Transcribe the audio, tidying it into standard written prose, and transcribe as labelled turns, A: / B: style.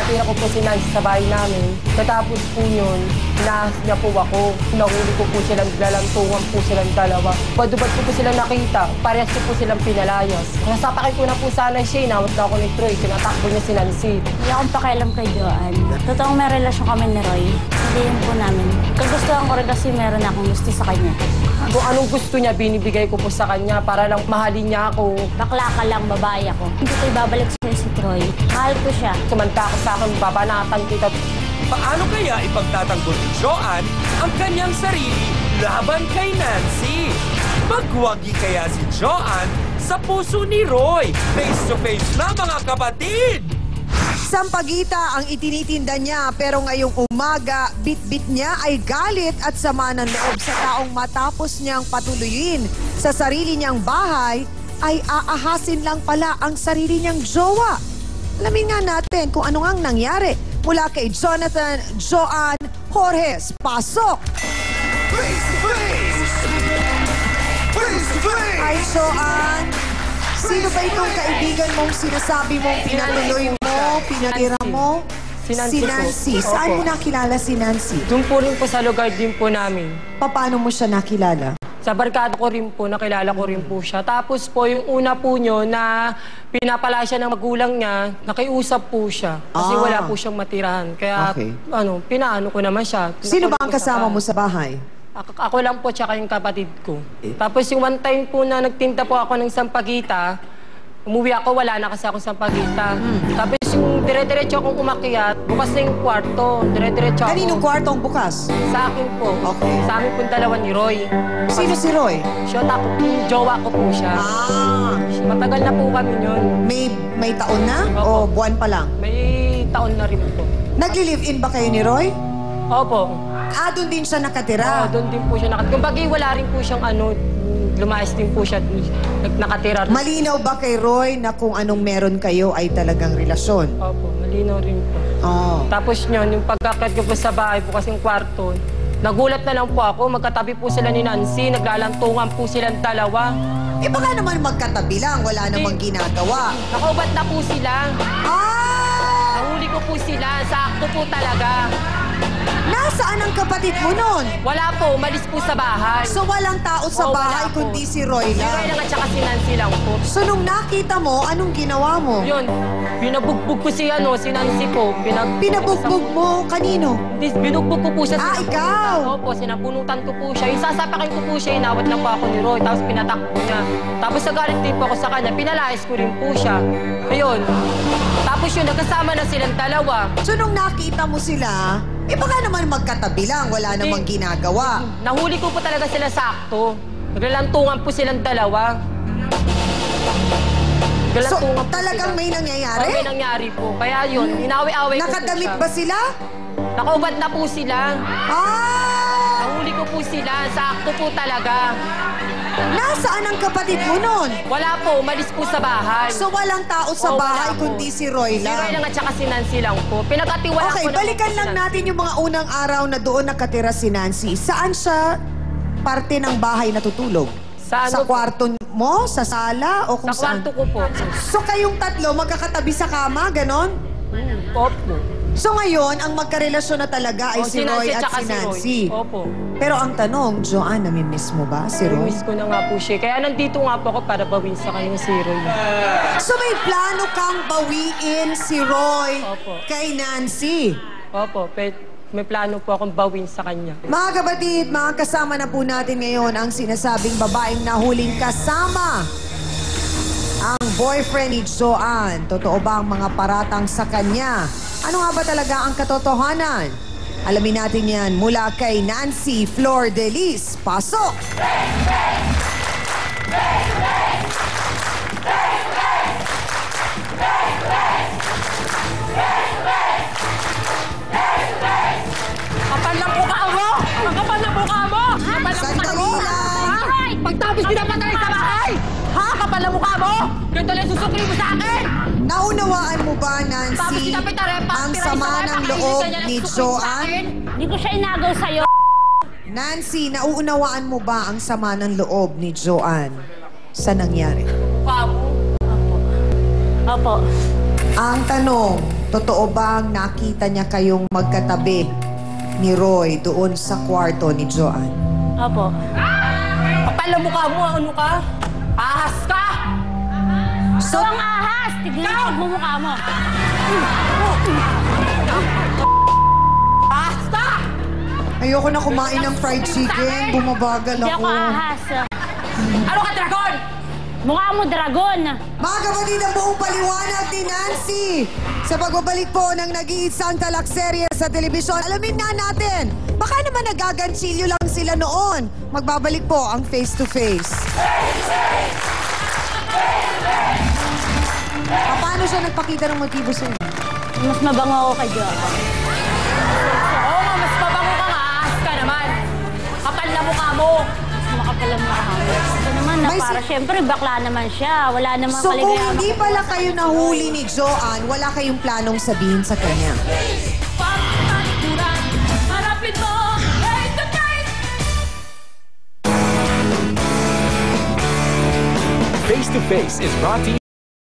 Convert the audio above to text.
A: Tinatira ko po si Nancy sa bahay namin. Katapos po yun, inaas niya po ako. Nahuli ko po silang lalantungan po silang dalawa. Badubad ko po silang nakita. Parehas ko po silang pinalayas. Nasapakin ko na po sana siya. Inawat na ako ni Troy. Tinatakbo niya si Nancy.
B: Hindi akong pakialam kay Joanne. Totoong may relasyon kami ni Roy. Hindi yun po namin. Kagustuhan ko rin kasi meron akong gusto sa kanya.
A: Kung anong gusto niya, binibigay ko po sa kanya para lang mahalin niya ako.
B: Bakla ka lang, babae ako. Hindi ko ibabalik sa'yo si Troy. Mahal ko siya.
A: Sumanta ako sa akin, babanatan kita.
C: Paano kaya ipagtatanggol ni Joanne ang kanyang sarili laban kay Nancy? Magwagi kaya si Joanne sa puso ni Roy? Face to face na, mga kapatid!
D: Sampagita ang itinitinda niya pero ngayong umaga, bit-bit niya ay galit at sama ng loob sa taong matapos niyang patuluyin sa sarili niyang bahay ay aahasin lang pala ang sarili niyang jowa. Alamin nga natin kung ano ngang nangyari mula kay Jonathan, Joanne, Jorges. Pasok!
E: Face to face! Face to face!
D: Ay, Joanne, sino ba itong kaibigan mong sinasabi mong pinatuloy mo, pinatira mo?
A: Si Nancy po.
D: Nancy. Saan mo
A: Opo.
D: nakilala si Nancy?
A: Doon po rin po sa lugar din po namin.
D: Paano mo siya nakilala?
A: Sa barkada ko rin po, nakilala ko rin po siya. Tapos po, yung una po nyo na pinapala siya ng magulang niya, nakiusap po siya. Kasi wala po siyang matirahan. Kaya,
D: Okay.
A: pinaano ko naman siya.
D: Sino ba
A: Nakulong
D: ang
A: ko sa
D: kasama
A: bahay.
D: mo sa bahay?
A: Ako lang po, tsaka yung kapatid ko. Tapos yung one time po na nagtinda po ako ng sampagita, umuwi ako, wala na kasi akong sampagita. Tapos yung dire-diretso akong umakyat, bukas na yung kwarto, dire-diretso ako.
D: Kaninong kwartong bukas?
A: Sa akin po.
D: Okay.
A: Sa amin po dalawa ni Roy.
D: Sino si Roy?
A: Siya, tapos yung jowa ko po siya. Matagal na po kami yun.
D: May taon na? O
A: Opo.
D: buwan pa lang?
A: May taon na rin po.
D: Nagli-live-in ba kayo ni Roy?
A: Opo.
D: Doon din siya nakatira?
A: Doon din po siya nakatira. Kung bagay, wala rin po siyang lumayas din po siya, nakatira.
D: Malinaw ba kay Roy na kung anong meron kayo ay talagang relasyon?
A: Opo, malinaw rin po. Tapos yun, yung pagkakat ko po sa bahay po kasing kwarto, nagulat na lang po ako, magkatabi po sila ni Nancy, naglalantungan po silang dalawa.
D: Baka naman magkatabi lang, wala namang ginagawa.
A: Nakaubat na po sila. Nahuli ko po sila, sakto po talaga.
D: Nasaan ang kapatid mo nun?
A: Wala po, umalis po sa bahay.
D: So walang tao sa bahay
A: Wala po.
D: kundi si Roy
A: Si Roy
D: lang?
A: lang at saka si Nancy lang po.
D: So nung nakita mo, anong ginawa mo?
A: Yun, binabugbog ko si Nancy po.
D: Pinabugbog mo kanino?
A: Binugbog ko po siya.
D: Ikaw?
A: Opo, sinapunutan ko po siya. Yung sasapakin ko po siya, inawat lang po ako ni Roy. Tapos pinatakbo niya. Tapos nagalit din po ako sa kanya. Pinalayas ko rin po siya. Ayun. Tapos yun, nagkasama na silang dalawa.
D: So nung nakita mo sila, baka naman magkatabi lang, wala namang ginagawa.
A: Nahuli ko po talaga sila sakto. Naglalantungan po silang dalawa.
D: So
A: Naglalantungan po
D: talagang
A: sila.
D: may nangyayari?
A: May nangyari po. Kaya yun, inawi-away ko po
D: Nakadamit
A: siya.
D: ba sila?
A: Nakaubad na po sila. Nahuli ko po sila. Sakto po talaga.
D: Nasaan ang kapatid mo nun?
A: Wala po, umalis po sa bahay.
D: So walang tao sa
A: Oo,
D: bahay
A: wala po.
D: kundi si Roy
A: Si Roy lang
D: lang?
A: at saka si Nancy lang po. Pinagkatiwala
D: Okay,
A: ko na
D: balikan
A: po si
D: lang
A: Nancy.
D: natin yung mga unang araw na doon nakatira si Nancy. Saan siya parte ng bahay natutulog?
A: Sa
D: Sa
A: ano po?
D: kwarto mo? Sa sala? O kung
A: Sa
D: saan?
A: kwarto ko po.
D: So kayong tatlo magkakatabi sa kama, ganon?
A: Opo.
D: So ngayon, ang magkarelasyon na talaga ay
A: O,
D: si Roy at
A: tsaka
D: si Nancy.
A: Roy. Opo.
D: Pero ang tanong, Joanne, namimiss mo ba si Roy?
A: Miss ko na nga po siya. Kaya nandito nga po ako para bawin sa kanya si Roy.
D: So may plano kang bawiin si Roy
A: Opo.
D: kay Nancy?
A: Opo, may plano po akong bawin sa kanya.
D: Mga kapatid, mga kasama na po natin ngayon ang sinasabing babaeng nahuling kasama ang boyfriend ni Joanne. Totoo ba ang mga paratang sa kanya? Ano nga ba talaga ang katotohanan? Alamin natin yan mula kay Nancy Flor de Lis. Pasok!
A: Kapal na mukha mo! Ang kapal na mukha mo! Kapal na mukha
D: Sandali
A: mo!
D: lang!
A: Ha? Pagtapos pinapatay sa bahay! Ha? Kapal na mukha mo! Ganito lang susukli mo sa akin!
D: Naunawaan mo ba,
A: Tapos
D: Nancy,
A: pinapitarepa,
D: ang sama ng loob ni Joanne?
B: Hindi ko siya inagaw sa'yo.
D: Nancy, nauunawaan mo ba ang sama ng loob ni Joanne sa nangyari?
A: Mukha mo.
B: Opo.
D: Ang tanong, Totoo bang nakita niya kayong magkatabi ni Roy doon sa kwarto ni Joanne?
B: Opo.
A: Kapal na mukha mo, ano ka? Ahas ka!
B: So, ang ahas! Tignan ang pagmumukha mo.
A: Ahas ka!
D: Ayoko na kumain ng fried chicken. Bumabagal
B: Hindi ako
D: ako.
B: ahas.
A: Ano ka, dragon?
B: Mukha mo dragon.
D: Mga kapatid, ang buong paliwanag ni Nancy sa pagbabalik po ng nag-iisang talakserye sa telebisyon. Alamin na natin, baka naman nagagansilyo lang sila noon. Magbabalik po ang Face to Face. Paano siya nagpakita ng motibo sa'yo?
B: Mas mabango ako kay Joanne.
A: Oo nga, mas mabango ka nga. Ahas ka naman. Kapal na mukha mo.
B: Makapal ang mukha mo. Ito naman na
D: May
B: para syempre bakla naman siya. Wala namang
D: So kung
B: kaligayahan.
D: hindi pala kayo nahuli ni Joanne, wala kayong planong sabihin sa kanya.
A: Harapin mo! Face to face!
C: Face to Face is brought to you